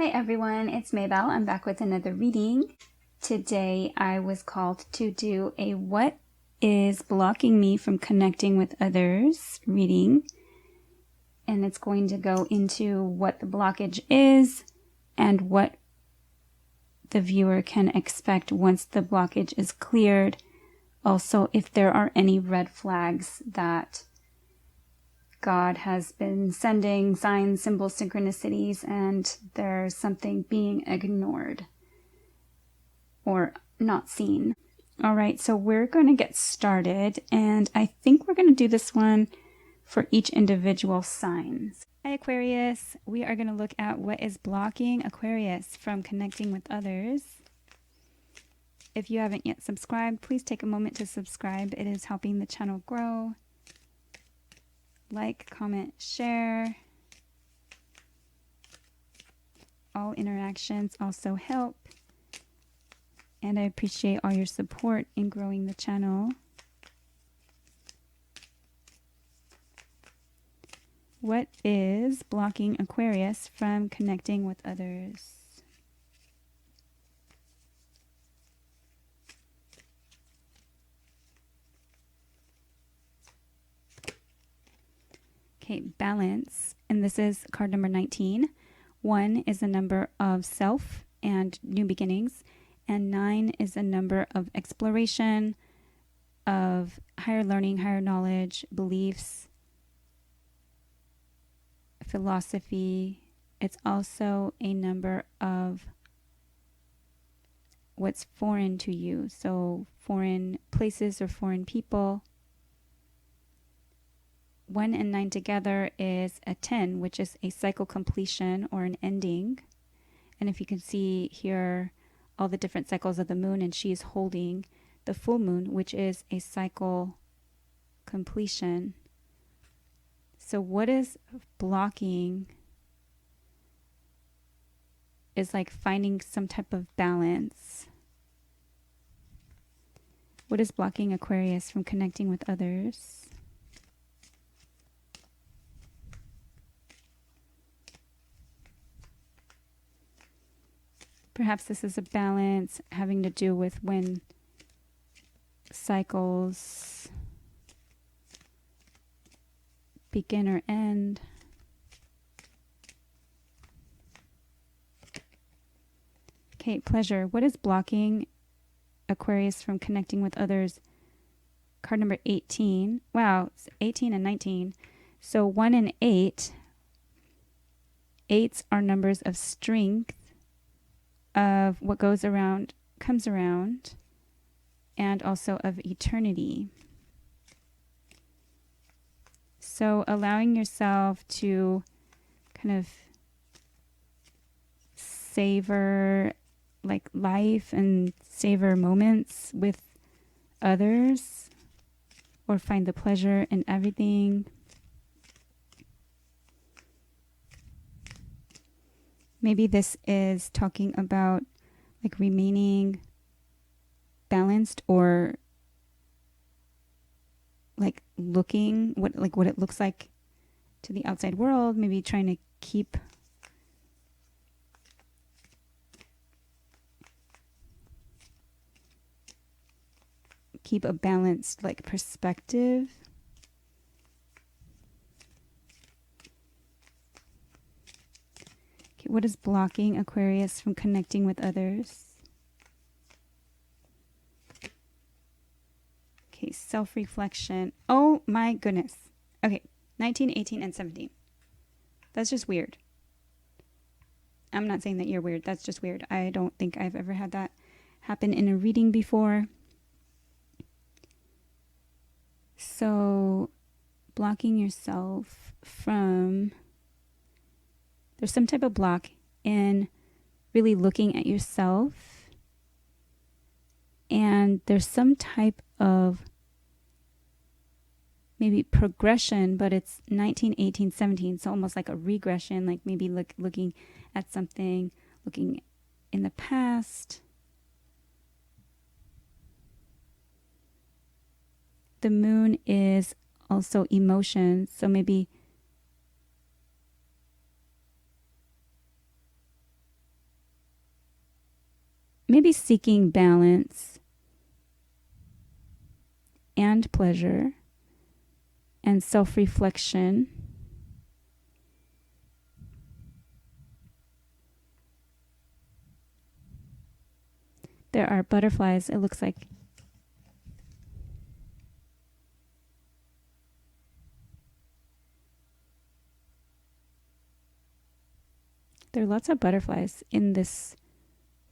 Hi everyone, it's Maybell. I'm back with another reading. Today I was called to do a what is blocking me from connecting with others reading. And it's going to go into what the blockage is and what the viewer can expect once the blockage is cleared. Also, if there are any red flags that God has been sending signs, symbols, synchronicities, and there's something being ignored or not seen. All right, so we're going to get started, and I think we're going to do this one for each individual signs. Hi Aquarius, we are going to look at what is blocking Aquarius from connecting with others. If you haven't yet subscribed, please take a moment to subscribe. It is helping the channel grow. Like, comment, share. All interactions also help. And I appreciate all your support in growing the channel. What is blocking Aquarius from connecting with others? Okay, balance, and this is card number 19. 1 is a number of self and new beginnings, and 9 is a number of exploration, of higher learning, higher knowledge, beliefs, philosophy. It's also a number of what's foreign to you, so foreign places or foreign people. 1 and 9 together is a 10, which is a cycle completion or an ending. And if you can see here all the different cycles of the moon, and she's holding the full moon, which is a cycle completion. So what is blocking is like finding some type of balance. What is blocking Aquarius from connecting with others? Perhaps this is a balance having to do with when cycles begin or end. Okay, pleasure. What is blocking Aquarius from connecting with others? Card number 18. Wow, it's 18 and 19. So 1 and 8. 8s are numbers of strength, of what goes around comes around, and also of eternity. So allowing yourself to kind of savor like life and savor moments with others, or find the pleasure in everything. Maybe this is talking about like remaining balanced, or like looking what it looks like to the outside world, maybe trying to keep a balanced like perspective. Okay, what is blocking Aquarius from connecting with others? Okay, self-reflection. Oh my goodness. Okay, 19, 18, and 17. That's just weird. I'm not saying that you're weird. That's just weird. I don't think I've ever had that happen in a reading before. So, blocking yourself from... There's some type of block in really looking at yourself. And there's some type of maybe progression, but it's 19, 18, 17. So almost like a regression, like maybe looking at something, looking in the past. The moon is also emotion. So maybe maybe seeking balance and pleasure and self-reflection. There are butterflies, it looks like. There are lots of butterflies in this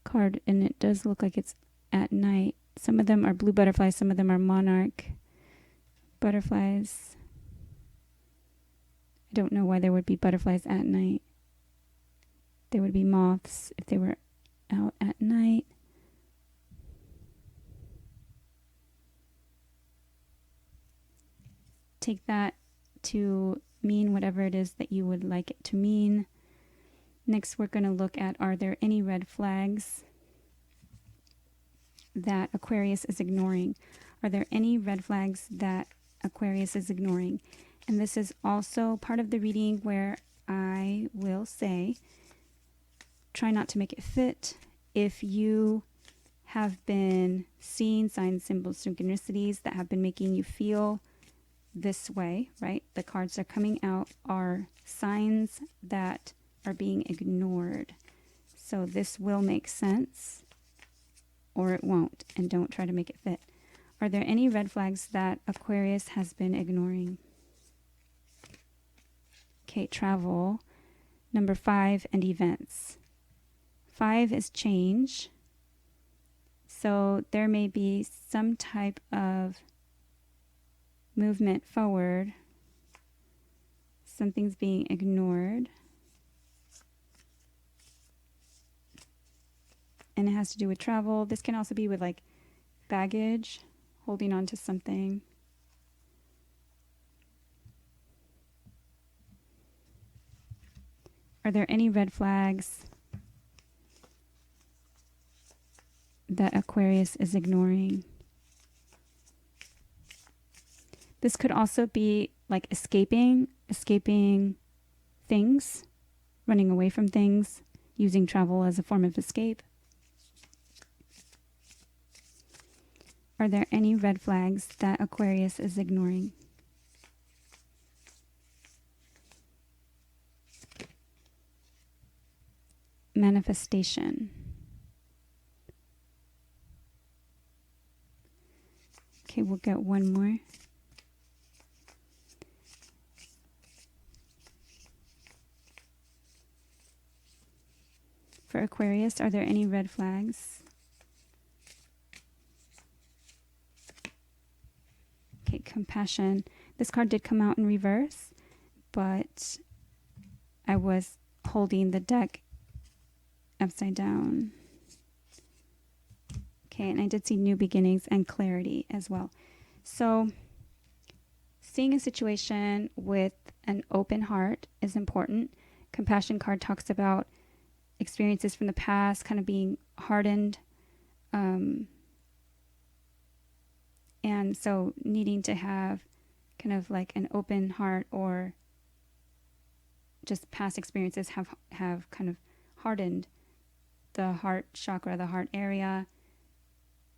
card, and it does look like it's at night. Some of them are blue butterflies, some of them are monarch butterflies. I don't know why there would be butterflies at night. There would be moths if they were out at night. Take that to mean whatever it is that you would like it to mean. Next, we're going to look at, are there any red flags that Aquarius is ignoring? Are there any red flags that Aquarius is ignoring? And this is also part of the reading where I will say, try not to make it fit. If you have been seeing signs, symbols, synchronicities that have been making you feel this way, right? The cards that are coming out are signs that are being ignored. So this will make sense or it won't, and don't try to make it fit. Are there any red flags that Aquarius has been ignoring? Okay, travel. Number 5, and events. 5 is change. So there may be some type of movement forward. Something's being ignored. And it has to do with travel. This can also be with like baggage, holding on to something. Are there any red flags that Aquarius is ignoring? This could also be like escaping things, running away from things, using travel as a form of escape. Are there any red flags that Aquarius is ignoring? Manifestation. Okay, we'll get one more. For Aquarius, are there any red flags? Okay, compassion. This card did come out in reverse, but I was holding the deck upside down. Okay, and I did see new beginnings and clarity as well. So seeing a situation with an open heart is important. Compassion card talks about experiences from the past kind of being hardened. And so needing to have kind of like an open heart, or just past experiences have kind of hardened the heart chakra, the heart area,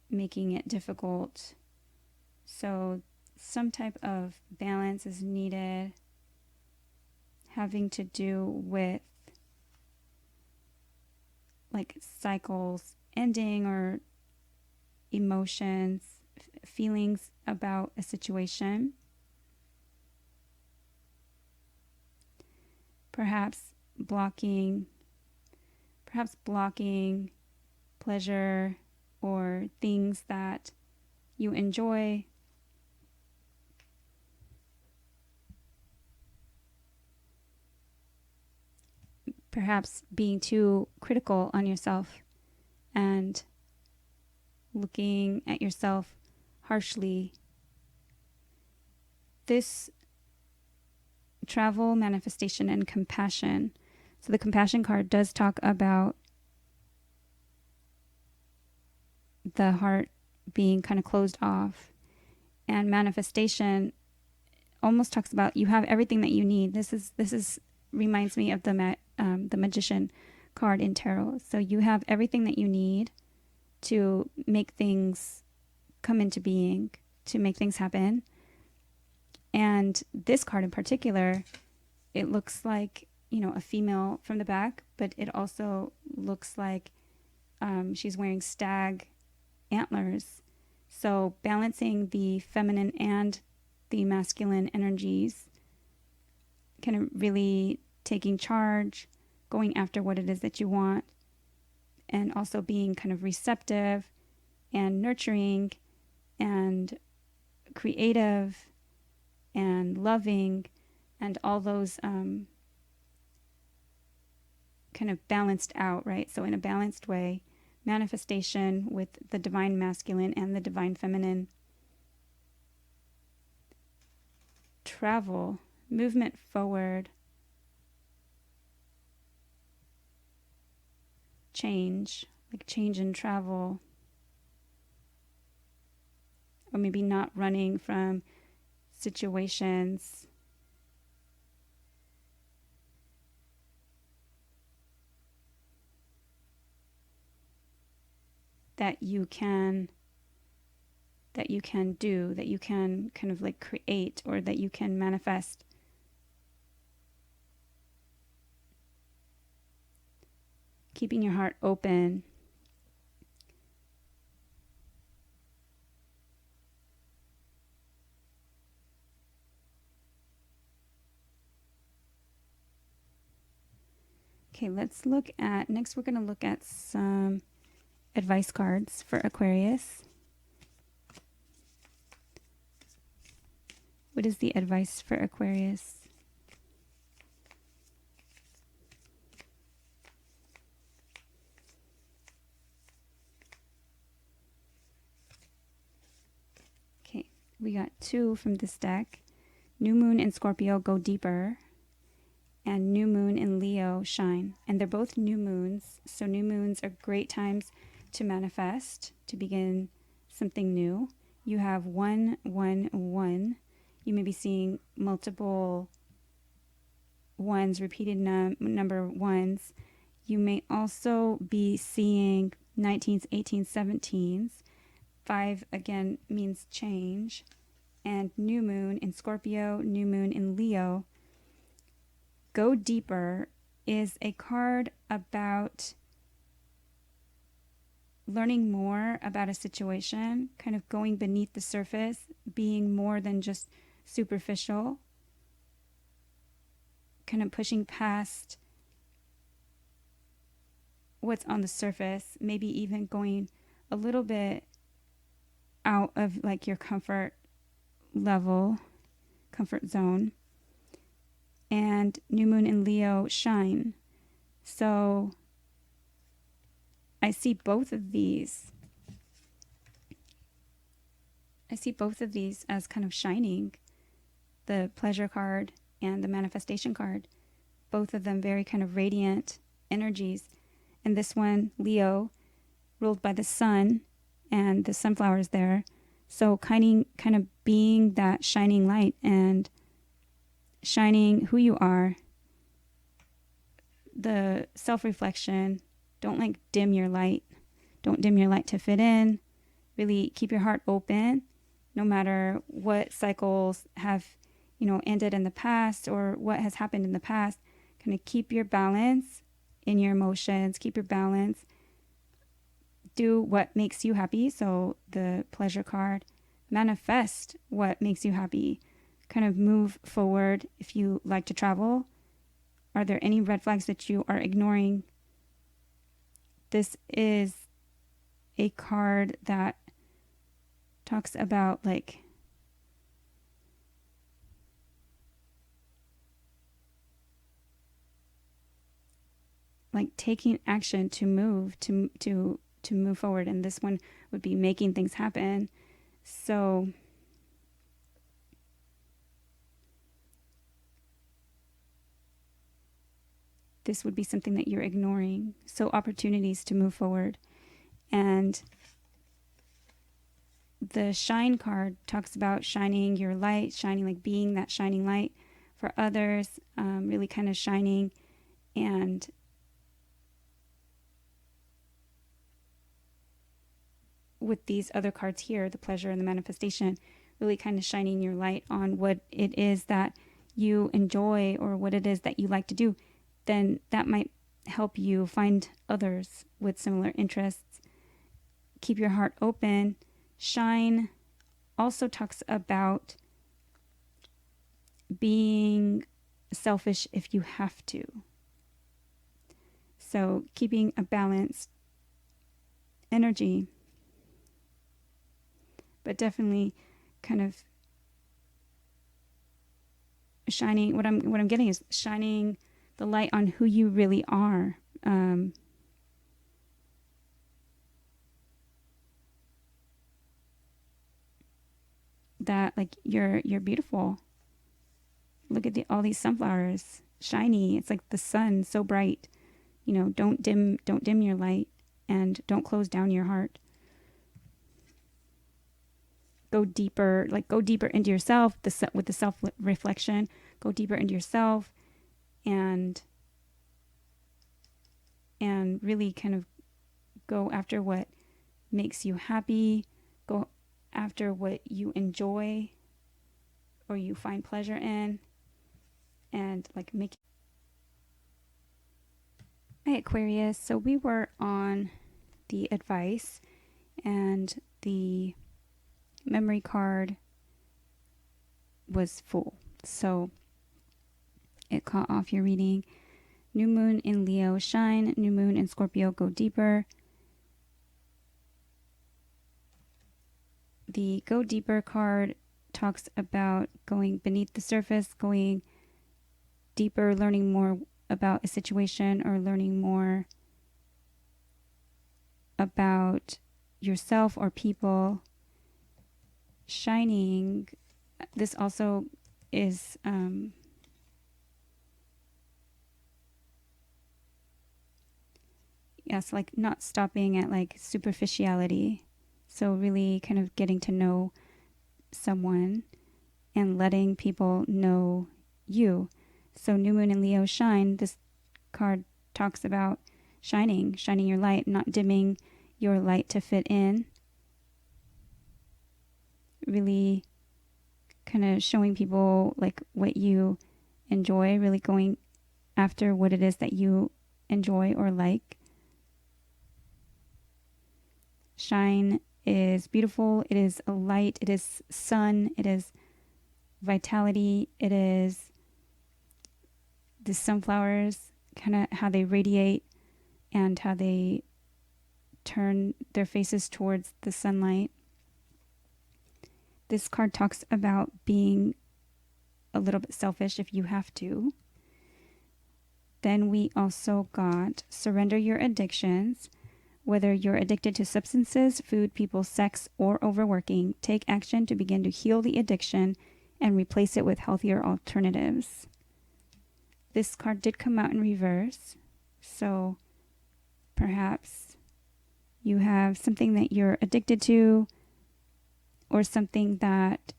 making it difficult. So some type of balance is needed, having to do with like cycles ending, or emotions, feelings about a situation. Perhaps blocking pleasure or things that you enjoy. Perhaps being too critical on yourself and looking at yourself harshly. This travel, manifestation, and compassion. So the compassion card does talk about the heart being kind of closed off, and manifestation almost talks about you have everything that you need. This is reminds me of the magician card in tarot. So you have everything that you need to make things come into being, to make things happen. And this card in particular, it looks like, you know, a female from the back, but it also looks like she's wearing stag antlers. So balancing the feminine and the masculine energies, kind of really taking charge, going after what it is that you want, and also being kind of receptive and nurturing and creative and loving, and all those kind of balanced out, right? So in a balanced way, manifestation with the divine masculine and the divine feminine. Travel, movement forward, change, like change in travel, or maybe not running from situations. That you can do, that you can kind of like create, or that you can manifest. Keeping your heart open. Okay, let's look at, next we're going to look at some advice cards for Aquarius. What is the advice for Aquarius? Okay, we got 2 from this deck. New Moon in Scorpio, go deeper. And New Moon in Leo, shine. And they're both new moons. So new moons are great times to manifest, to begin something new. You have 111. You may be seeing multiple ones, repeated number ones. You may also be seeing 19s, 18s, 17s. 5 again means change. And new moon in Scorpio, new moon in Leo. Go deeper is a card about learning more about a situation, kind of going beneath the surface, being more than just superficial, kind of pushing past what's on the surface, maybe even going a little bit out of like your comfort level, comfort zone. And new moon in Leo, shine. So I see both of these. I see both of these as kind of shining. The pleasure card and the manifestation card. Both of them very kind of radiant energies. And this one, Leo, ruled by the sun and the sunflowers there. So kind of being that shining light and shining who you are. The self-reflection. Don't like dim your light. Don't dim your light to fit in. Really keep your heart open, no matter what cycles have, you know, ended in the past or what has happened in the past. Kind of keep your balance in your emotions. Keep your balance. Do what makes you happy. So the pleasure card. Manifest what makes you happy. Kind of move forward. If you like to travel, are there any red flags that you are ignoring? This is a card that talks about like taking action to move to move forward, and this one would be making things happen. So this would be something that you're ignoring. So opportunities to move forward. And the shine card talks about shining your light, shining, like being that shining light for others, really kind of shining and with these other cards here, the pleasure and the manifestation, really kind of shining your light on what it is that you enjoy or what it is that you like to do, then that might help you find others with similar interests. Keep your heart open. Shine also talks about being selfish if you have to. So keeping a balanced energy, but definitely kind of shining. What I'm getting is shining the light on who you really are. That like you're beautiful. Look at all these sunflowers, shiny. It's like the sun, so bright. You know, don't dim your light, and don't close down your heart. Go deeper into yourself. With the self reflection, go deeper into yourself, and really kind of go after what makes you happy. Go after what you enjoy or you find pleasure in, and like make. Hi, Aquarius. So we were on the advice, and the memory card was full, so it cut off your reading. New moon in Leo, shine. New moon in Scorpio, go deeper. The go deeper card talks about going beneath the surface, going deeper, learning more about a situation, or learning more about yourself or people. Shining, this also is yes, like not stopping at like superficiality. So really kind of getting to know someone and letting people know you. So new moon in Leo, shine. This card talks about shining your light, not dimming your light to fit in. Really kind of showing people like what you enjoy, really going after what it is that you enjoy or like. Shine is beautiful. It is a light. It is sun. It is vitality. It is the sunflowers, kind of how they radiate and how they turn their faces towards the sunlight. This card talks about being a little bit selfish if you have to. Then we also got surrender your addictions. Whether you're addicted to substances, food, people, sex, or overworking, take action to begin to heal the addiction and replace it with healthier alternatives. This card did come out in reverse, so perhaps you have something that you're addicted to, or something that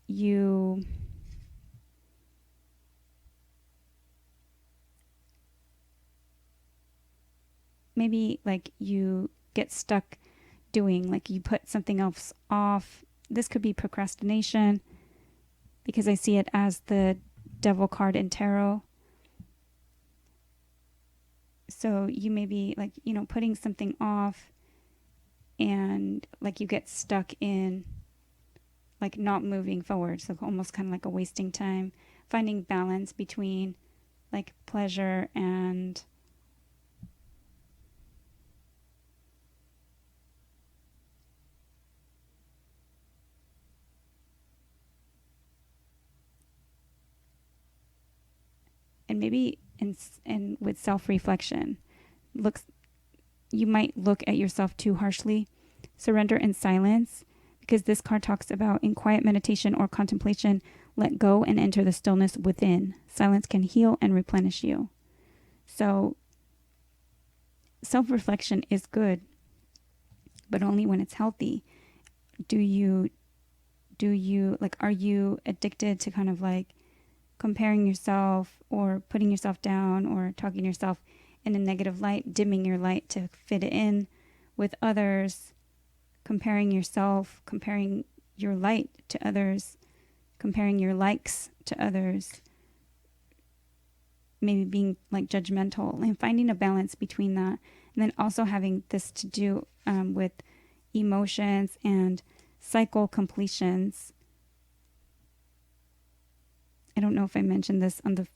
you maybe like you get stuck doing, like you put something else off. This could be procrastination, because I see it as the devil card in tarot. So you may be like, you know, putting something off, and like you get stuck in like not moving forward. So almost kind of like a wasting time, finding balance between like pleasure and maybe and with self-reflection. You might look at yourself too harshly. Surrender in silence, because this card talks about in quiet meditation or contemplation, let go and enter the stillness within. Silence can heal and replenish you. So self-reflection is good, but only when it's healthy. Do you like, are you addicted to kind of like comparing yourself or putting yourself down or talking yourself in a negative light, dimming your light to fit it in with others? comparing yourself, comparing your light to others, comparing your likes to others, maybe being like judgmental, and finding a balance between that. And then also having this to do with emotions and cycle completions. I don't know if I mentioned this on the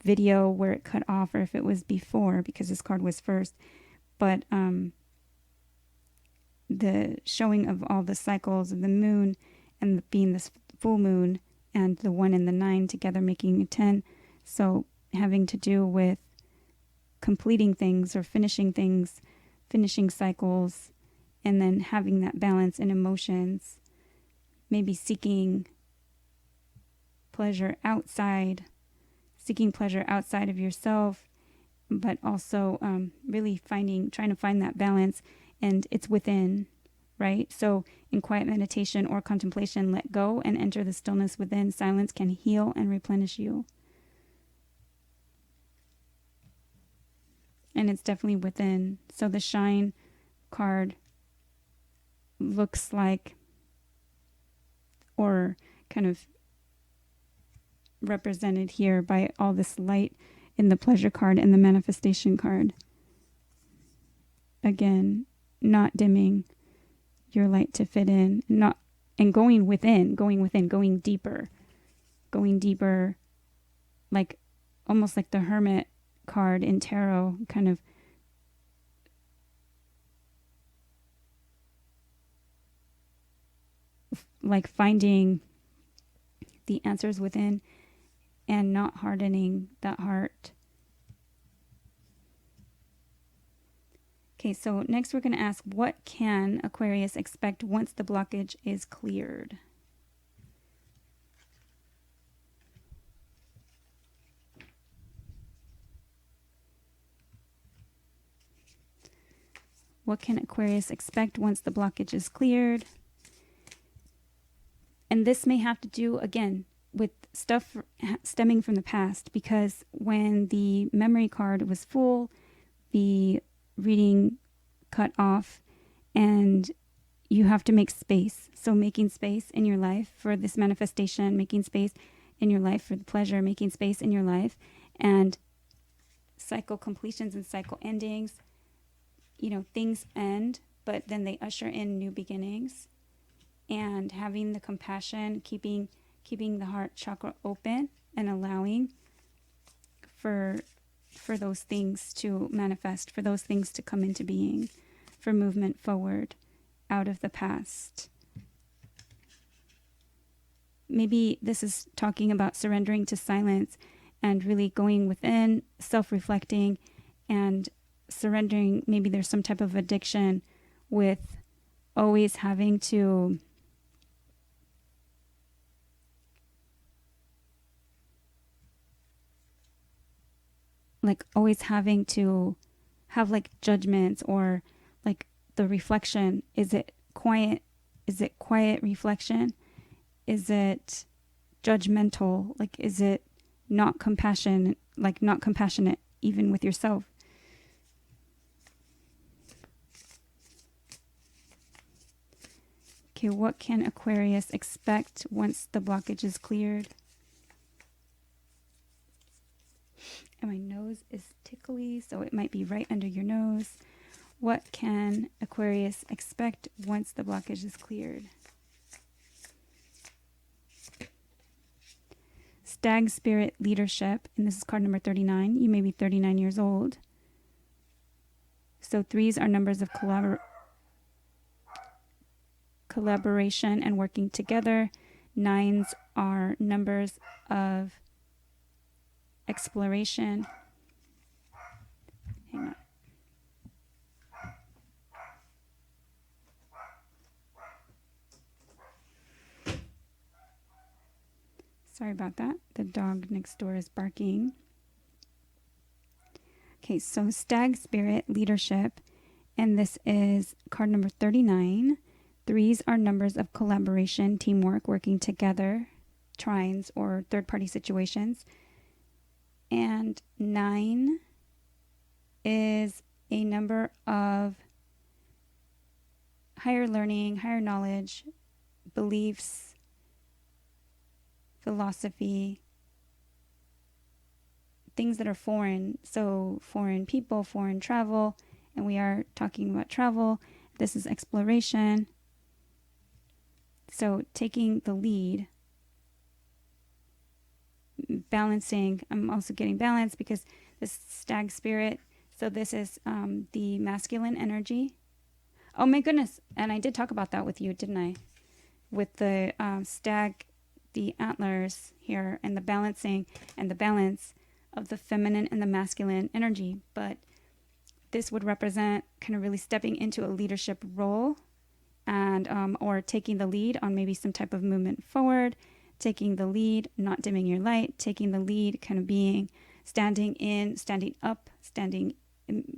video where it cut off or if it was before, because this card was first, but the showing of all the cycles of the moon and being this full moon and the 1 and the 9 together making a 10. So having to do with completing things or finishing things, finishing cycles, and then having that balance in emotions, maybe seeking pleasure outside of yourself, but also really trying to find that balance, and it's within, right? So in quiet meditation or contemplation, let go and enter the stillness within. Silence can heal and replenish you. And it's definitely within. So the Shine card looks like, or kind of represented here by all this light in the Pleasure card and the Manifestation card. Again, not dimming your light to fit in, and going within, going deeper, like almost like the Hermit card in tarot, kind of like finding the answers within and not hardening that heart. Okay, so next we're going to ask, what can Aquarius expect once the blockage is cleared? What can Aquarius expect once the blockage is cleared? And this may have to do, again, with stuff stemming from the past, because when the memory card was full, the reading cut off, and you have to make space. So making space in your life for this manifestation, making space in your life for the pleasure, making space in your life, and cycle completions and cycle endings. You know, things end, but then they usher in new beginnings. And having the compassion, keeping the heart chakra open and allowing for those things to manifest, for those things to come into being, for movement forward out of the past. Maybe this is talking about surrendering to silence and really going within, self-reflecting, and surrendering. Maybe there's some type of addiction with always having to have like judgments, or like the reflection. Is it quiet? Is it quiet reflection? Is it judgmental? Like, is it not compassion? Like, not compassionate even with yourself? Okay, what can Aquarius expect once the blockage is cleared? And my nose is tickly, so it might be right under your nose. What can Aquarius expect once the blockage is cleared? Stag Spirit Leadership, and this is card number 39. You may be 39 years old. So 3s are numbers of collaboration and working together. 9s are numbers of exploration. Hang on. Sorry about that. The dog next door is barking. Okay, so Stag Spirit Leadership, and this is card number 39. 3s are numbers of collaboration, teamwork, working together, trines, or third-party situations. And 9 is a number of higher learning, higher knowledge, beliefs, philosophy, things that are foreign. So foreign people, foreign travel, and we are talking about travel. This is exploration. So taking the lead, balancing. I'm also getting balance because this stag spirit. So this is the masculine energy. Oh my goodness. And I did talk about that with you, didn't I? With the stag, the antlers here, and the balancing and the balance of the feminine and the masculine energy. But this would represent kind of really stepping into a leadership role, and or taking the lead on maybe some type of movement forward, taking the lead, not dimming your light, taking the lead, kind of being standing in, standing up, standing,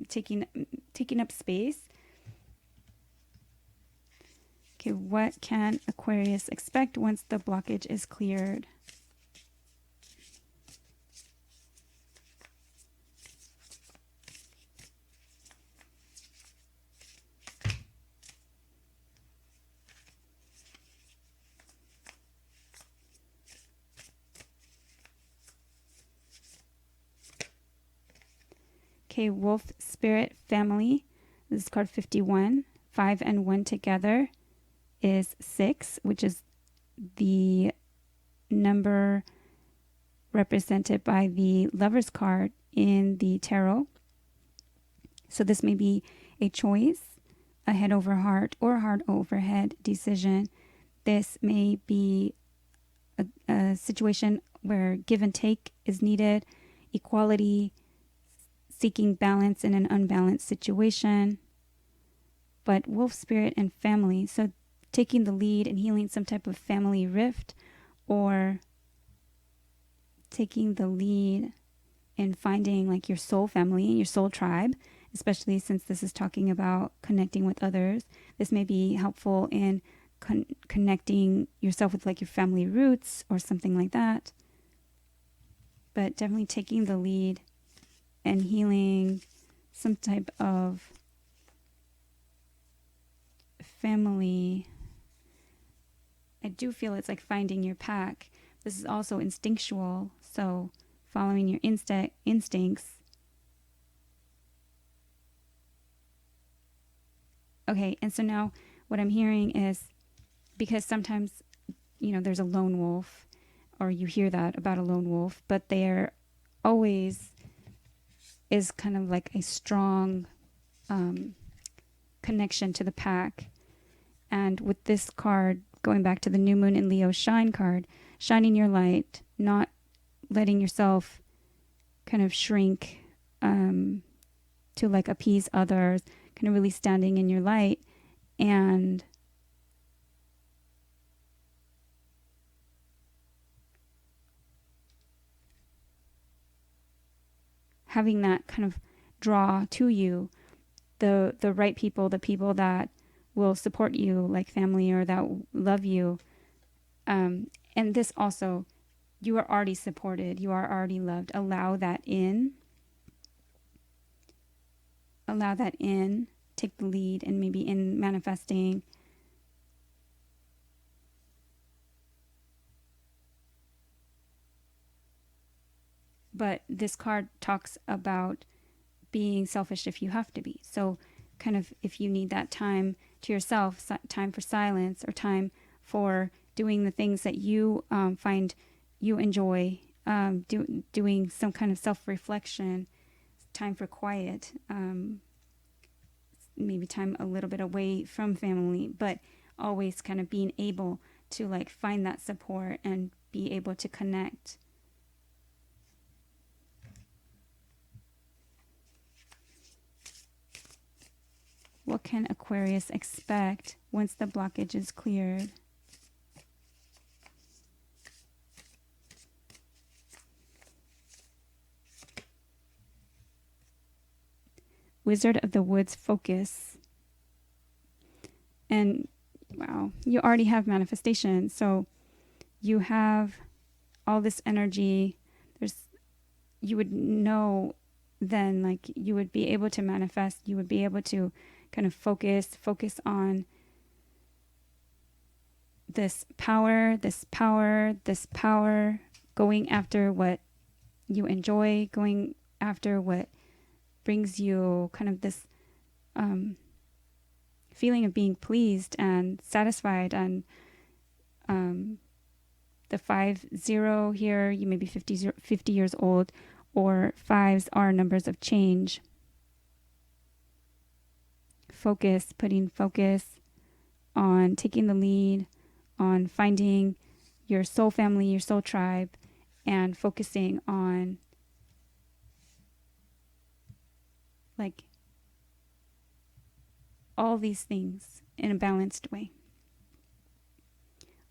taking up space. Okay, what can Aquarius expect once the blockage is cleared? Okay, Wolf Spirit Family. This is card 51. 5 and 1 together is 6, which is the number represented by the Lover's card in the tarot. So this may be a choice, a head over heart or heart over head decision. This may be a situation where give and take is needed, equality, seeking balance in an unbalanced situation. But wolf spirit and family, so taking the lead and healing some type of family rift, or taking the lead in finding like your soul family, your soul tribe, especially since this is talking about connecting with others. This may be helpful in connecting yourself with like your family roots or something like that. But definitely taking the lead and healing some type of family. I do feel it's like finding your pack. This is also instinctual, so following your instincts. Okay, and so now what I'm hearing is, because sometimes, you know, there's a lone wolf, or you hear that about a lone wolf, but there always is kind of like a strong connection to the pack. And with this card, going back to the new moon in Leo shine card, shining your light, not letting yourself kind of shrink to like appease others, kind of really standing in your light and having that kind of draw to you the right people, the people that will support you, like family, or that love you. And this also, you are already supported, you are already loved. Allow that in. Allow that in. Take the lead, and maybe in manifesting. But this card talks about being selfish if you have to be. So kind of if you need that time to yourself, time for silence, or time for doing the things that you find you enjoy, doing some kind of self-reflection, time for quiet, maybe time a little bit away from family, but always kind of being able to like find that support and be able to connect. What can Aquarius expect once the blockage is cleared? Wizard of the Woods focus. And wow, you already have manifestation. So you have all this energy. You would know then, like, you would be able to manifest. You would be able to kind of focus on this power, going after what you enjoy, going after what brings you kind of this feeling of being pleased and satisfied. And the 50 here, you may be 50 years old, or fives are numbers of change. Focus, putting focus on taking the lead, on finding your soul family, your soul tribe, and focusing on like all these things in a balanced way.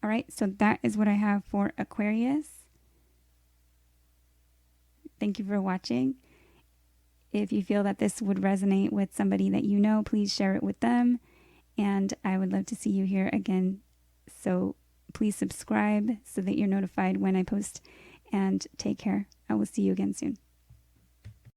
All right, so that is what I have for Aquarius. Thank you for watching. If you feel that this would resonate with somebody that you know, please share it with them. And I would love to see you here again. So please subscribe so that you're notified when I post. And take care. I will see you again soon.